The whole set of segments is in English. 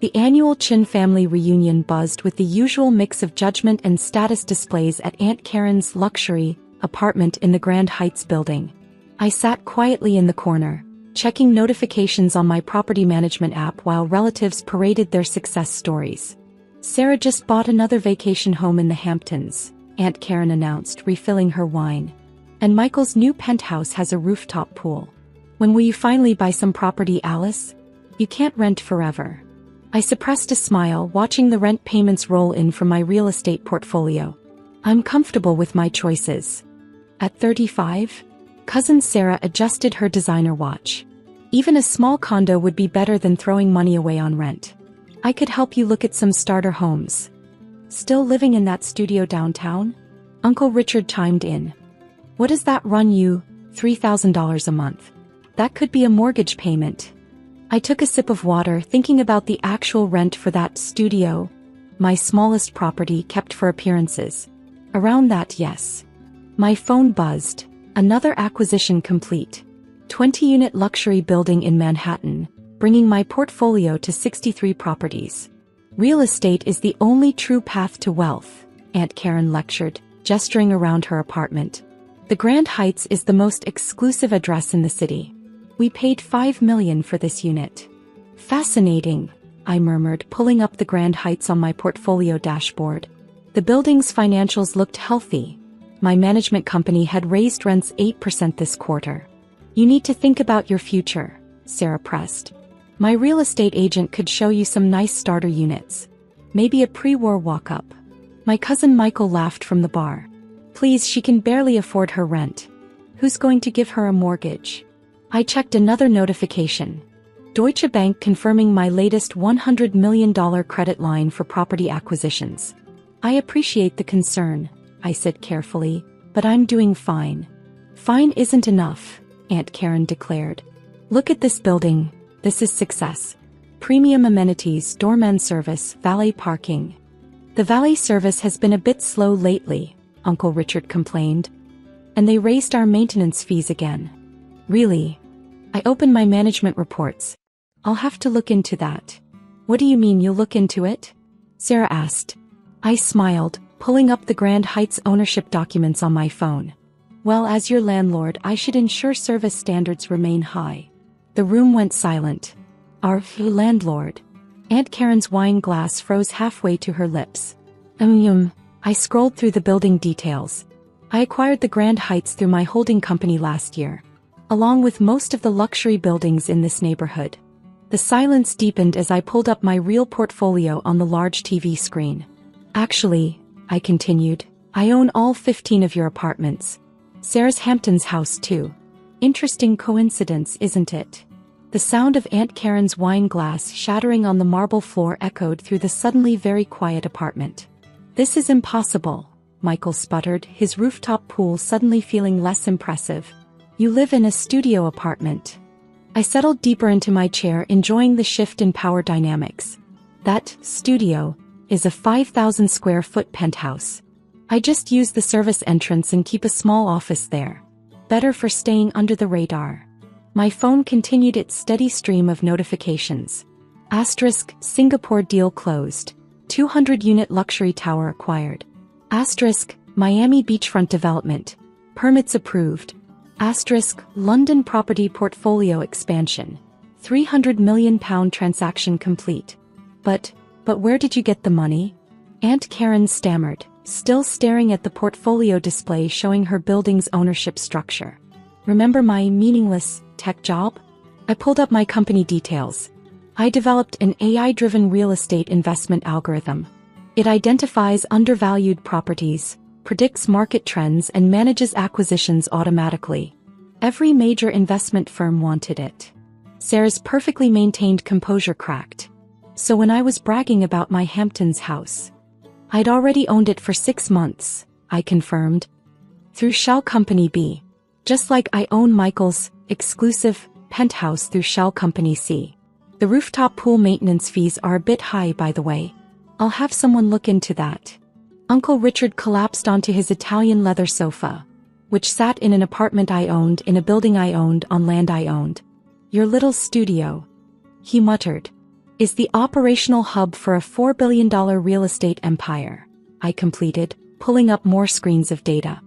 The annual Chin family reunion buzzed with the usual mix of judgment and status displays at Aunt Karen's luxury apartment in the Grand Heights building. I sat quietly in the corner, checking notifications on my property management app while relatives paraded their success stories. "Sarah just bought another vacation home in the Hamptons," Aunt Karen announced, refilling her wine. "And Michael's new penthouse has a rooftop pool. When will you finally buy some property, Alice? You can't rent forever." I suppressed a smile, watching the rent payments roll in from my real estate portfolio. I'm comfortable with my choices. At 35? Cousin Sarah adjusted her designer watch. Even a small condo would be better than throwing money away on rent. I could help you look at some starter homes. Still living in that studio downtown? Uncle Richard chimed in. What does that run you? $3,000 a month. That could be a mortgage payment. I took a sip of water, thinking about the actual rent for that studio, my smallest property kept for appearances. Around that, yes. My phone buzzed. Another acquisition complete. 20-unit luxury building in Manhattan, bringing my portfolio to 63 properties. Real estate is the only true path to wealth, Aunt Karen lectured, gesturing around her apartment. The Grand Heights is the most exclusive address in the city. We paid $5 million for this unit. Fascinating, I murmured, pulling up the Grand Heights on my portfolio dashboard. The building's financials looked healthy. My management company had raised rents 8% this quarter. You need to think about your future, Sarah pressed. My real estate agent could show you some nice starter units. Maybe a pre-war walk-up. My cousin Michael laughed from the bar. Please, she can barely afford her rent. Who's going to give her a mortgage? I checked another notification. Deutsche Bank confirming my latest $100 million credit line for property acquisitions. I appreciate the concern, I said carefully, but I'm doing fine. Fine isn't enough, Aunt Karen declared. Look at this building. This is success. Premium amenities, doorman service, valet parking. The valet service has been a bit slow lately, Uncle Richard complained. And they raised our maintenance fees again. Really? I opened my management reports. I'll have to look into that. What do you mean you'll look into it? Sarah asked. I smiled, pulling up the Grand Heights ownership documents on my phone. Well, as your landlord, I should ensure service standards remain high. The room went silent. Our landlord. Aunt Karen's wine glass froze halfway to her lips. I scrolled through the building details. I acquired the Grand Heights through my holding company last year, along with most of the luxury buildings in this neighborhood. The silence deepened as I pulled up my real portfolio on the large TV screen. Actually, I continued, I own all 15 of your apartments. Sarah's Hamptons house too. Interesting coincidence, isn't it? The sound of Aunt Karen's wine glass shattering on the marble floor echoed through the suddenly very quiet apartment. This is impossible, Michael sputtered, his rooftop pool suddenly feeling less impressive. You live in a studio apartment. I settled deeper into my chair, enjoying the shift in power dynamics. That studio is a 5,000 square foot penthouse. I just use the service entrance and keep a small office there. Better for staying under the radar. My phone continued its steady stream of notifications. Asterisk, Singapore deal closed. 200-unit luxury tower acquired. Asterisk, Miami beachfront development. Permits approved. Asterisk, London property portfolio expansion. £300 million transaction complete. But where did you get the money? Aunt Karen stammered, still staring at the portfolio display showing her building's ownership structure. Remember my meaningless tech job? I pulled up my company details. I developed an AI-driven real estate investment algorithm. It identifies undervalued properties, predicts market trends, and manages acquisitions automatically. Every major investment firm wanted it. Sarah's perfectly maintained composure cracked. So when I was bragging about my Hamptons house, I'd already owned it for 6 months, I confirmed. Through Shell Company B. Just like I own Michael's exclusive penthouse through Shell Company C. The rooftop pool maintenance fees are a bit high, by the way. I'll have someone look into that. Uncle Richard collapsed onto his Italian leather sofa, which sat in an apartment I owned, in a building I owned, on land I owned. Your little studio, he muttered. is the operational hub for a $4 billion real estate empire, I completed, pulling up more screens of data.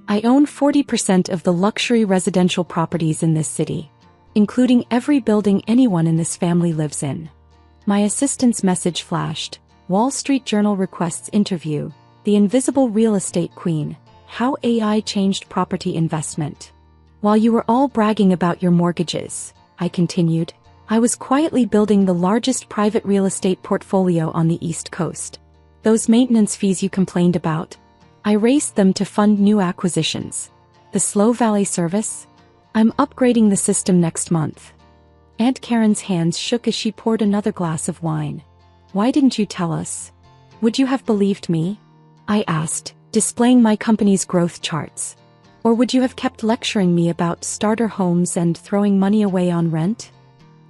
I own 40% of the luxury residential properties in this city, including every building anyone in this family lives in. My assistant's message flashed. Wall Street Journal requests interview, the invisible real estate queen, how AI changed property investment. While you were all bragging about your mortgages, I continued, I was quietly building the largest private real estate portfolio on the East Coast. Those maintenance fees you complained about, I raced them to fund new acquisitions. The Slow Valley service? I'm upgrading the system next month. Aunt Karen's hands shook as she poured another glass of wine. Why didn't you tell us? Would you have believed me? I asked, displaying my company's growth charts. Or would you have kept lecturing me about starter homes and throwing money away on rent?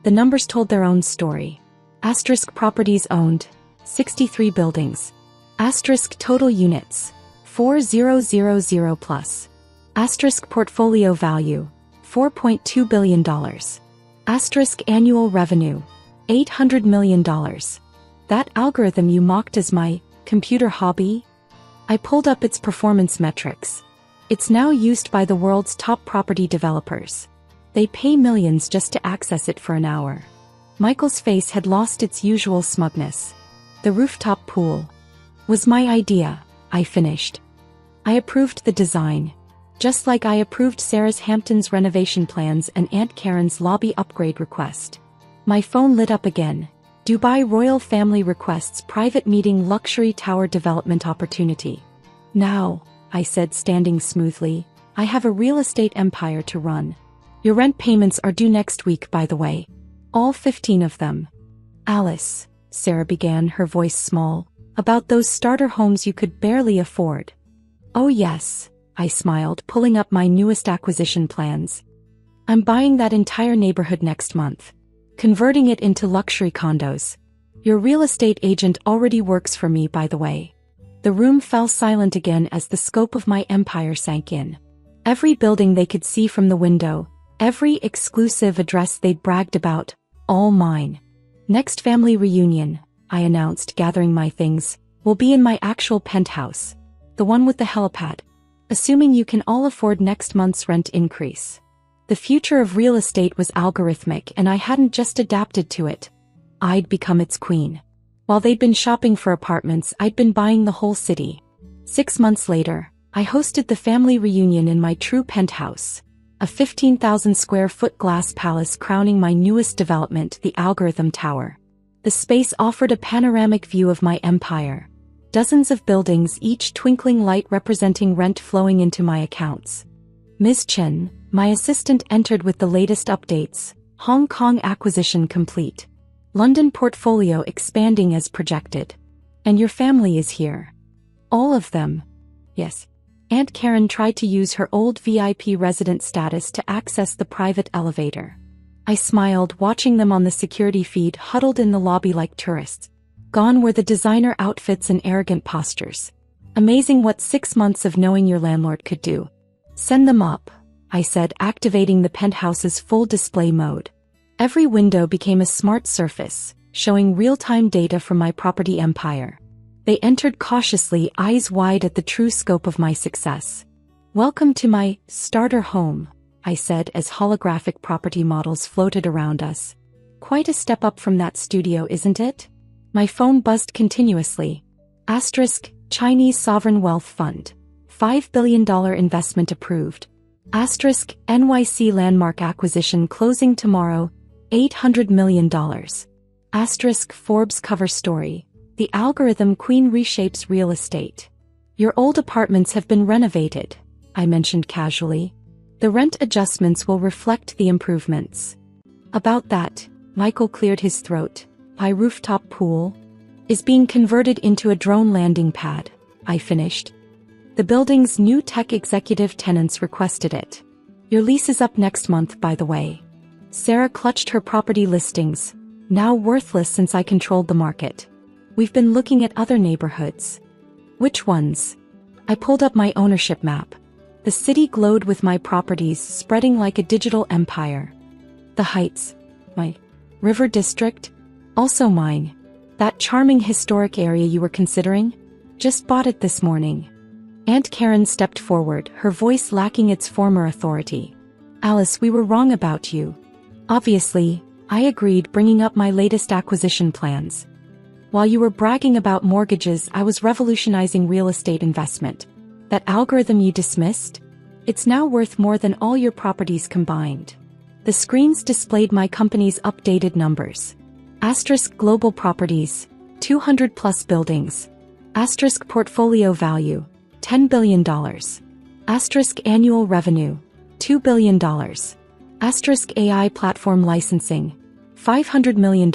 The numbers told their own story. Asterisk properties owned, 63 buildings. Asterisk total units, 4000 plus. Asterisk portfolio value, $4.2 billion. Asterisk annual revenue, $800 million. That algorithm you mocked as my computer hobby? I pulled up its performance metrics. It's now used by the world's top property developers. They pay millions just to access it for an hour. Michael's face had lost its usual smugness. The rooftop pool was my idea, I finished. I approved the design, just like I approved Sarah's Hamptons renovation plans and Aunt Karen's lobby upgrade request. My phone lit up again. Dubai royal family requests private meeting luxury tower development opportunity. Now, I said, standing smoothly, I have a real estate empire to run. Your rent payments are due next week, by the way. All 15 of them. Alice, Sarah began, her voice small, about those starter homes you could barely afford. Oh yes, I smiled, pulling up my newest acquisition plans. I'm buying that entire neighborhood next month. Converting it into luxury condos. Your real estate agent already works for me, by the way. The room fell silent again as the scope of my empire sank in. Every building they could see from the window, every exclusive address they'd bragged about, all mine. Next family reunion, I announced, gathering my things, will be in my actual penthouse. The one with the helipad. Assuming you can all afford next month's rent increase. The future of real estate was algorithmic, and I hadn't just adapted to it. I'd become its queen. While they'd been shopping for apartments, I'd been buying the whole city. 6 months later, I hosted the family reunion in my true penthouse. A 15,000 square foot glass palace crowning my newest development, the Algorithm Tower. The space offered a panoramic view of my empire. Dozens of buildings, each twinkling light representing rent flowing into my accounts. Ms. Chen, my assistant, entered with the latest updates. Hong Kong acquisition complete. London portfolio expanding as projected. And your family is here. All of them. Yes. Aunt Karen tried to use her old VIP resident status to access the private elevator. I smiled, watching them on the security feed, huddled in the lobby like tourists. Gone were the designer outfits and arrogant postures. Amazing what 6 months of knowing your landlord could do. Send them up, I said, activating the penthouse's full display mode. Every window became a smart surface, showing real-time data from my property empire. They entered cautiously, eyes wide at the true scope of my success. Welcome to my starter home, I said as holographic property models floated around us. Quite a step up from that studio, isn't it? My phone buzzed continuously. Asterisk, Chinese Sovereign Wealth Fund. $5 billion investment approved. Asterisk, NYC landmark acquisition closing tomorrow, $800 million. Asterisk, Forbes cover story. The algorithm queen reshapes real estate. Your old apartments have been renovated, I mentioned casually. The rent adjustments will reflect the improvements. About that, Michael cleared his throat. My rooftop pool is being converted into a drone landing pad, I finished. The building's new tech executive tenants requested it. Your lease is up next month, by the way. Sarah clutched her property listings, now worthless since I controlled the market. We've been looking at other neighborhoods. Which ones? I pulled up my ownership map. The city glowed with my properties spreading like a digital empire. The Heights, my River District, Also mine. That charming historic area you were considering? Just bought it this morning. Aunt Karen stepped forward, her voice lacking its former authority. Alice, we were wrong about you. Obviously, I agreed, bringing up my latest acquisition plans. While you were bragging about mortgages, I was revolutionizing real estate investment. That algorithm you dismissed? It's now worth more than all your properties combined. The screens displayed my company's updated numbers. Asterisk global properties, 200 plus buildings. Asterisk portfolio value, $10 billion. Asterisk annual revenue, $2 billion. Asterisk AI platform licensing, $500 million.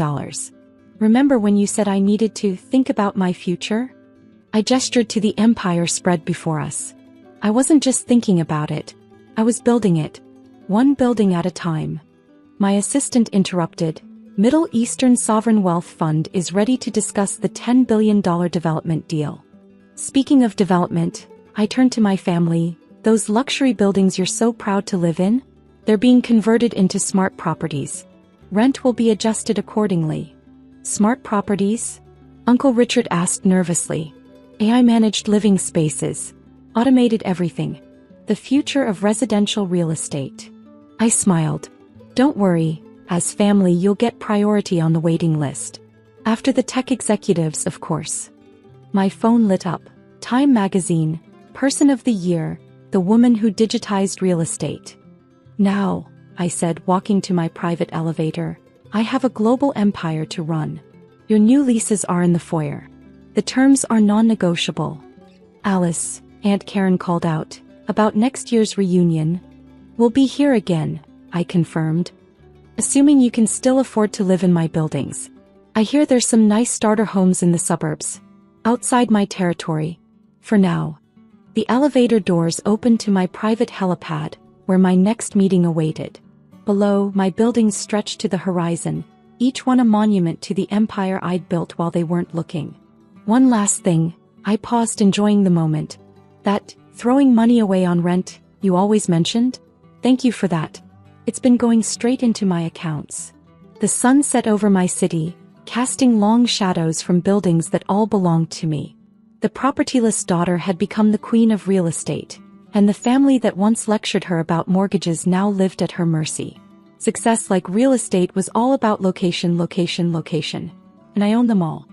Remember when you said I needed to think about my future? I gestured to the empire spread before us. I wasn't just thinking about it. I was building it. One building at a time. My assistant interrupted. Middle Eastern Sovereign Wealth Fund is ready to discuss the $10 billion development deal. Speaking of development, I turned to my family. Those luxury buildings you're so proud to live in? They're being converted into smart properties. Rent will be adjusted accordingly. Smart properties? Uncle Richard asked nervously. AI-managed living spaces. Automated everything. The future of residential real estate. I smiled. Don't worry, as family you'll get priority on the waiting list. After the tech executives, of course. My phone lit up. Time magazine, Person of the Year, the woman who digitized real estate. Now, I said, walking to my private elevator, I have a global empire to run. Your new leases are in the foyer. The terms are non-negotiable. Alice, Aunt Karen called out, about next year's reunion. We'll be here again, I confirmed. Assuming you can still afford to live in my buildings. I hear there's some nice starter homes in the suburbs. Outside my territory. For now. The elevator doors opened to my private helipad, where my next meeting awaited. Below, my buildings stretched to the horizon, each one a monument to the empire I'd built while they weren't looking. One last thing, I paused, enjoying the moment. That, throwing money away on rent, you always mentioned? Thank you for that. It's been going straight into my accounts. The sun set over my city, casting long shadows from buildings that all belonged to me. The propertyless daughter had become the queen of real estate, and the family that once lectured her about mortgages now lived at her mercy. Success, like real estate, was all about location, location, location. And I owned them all.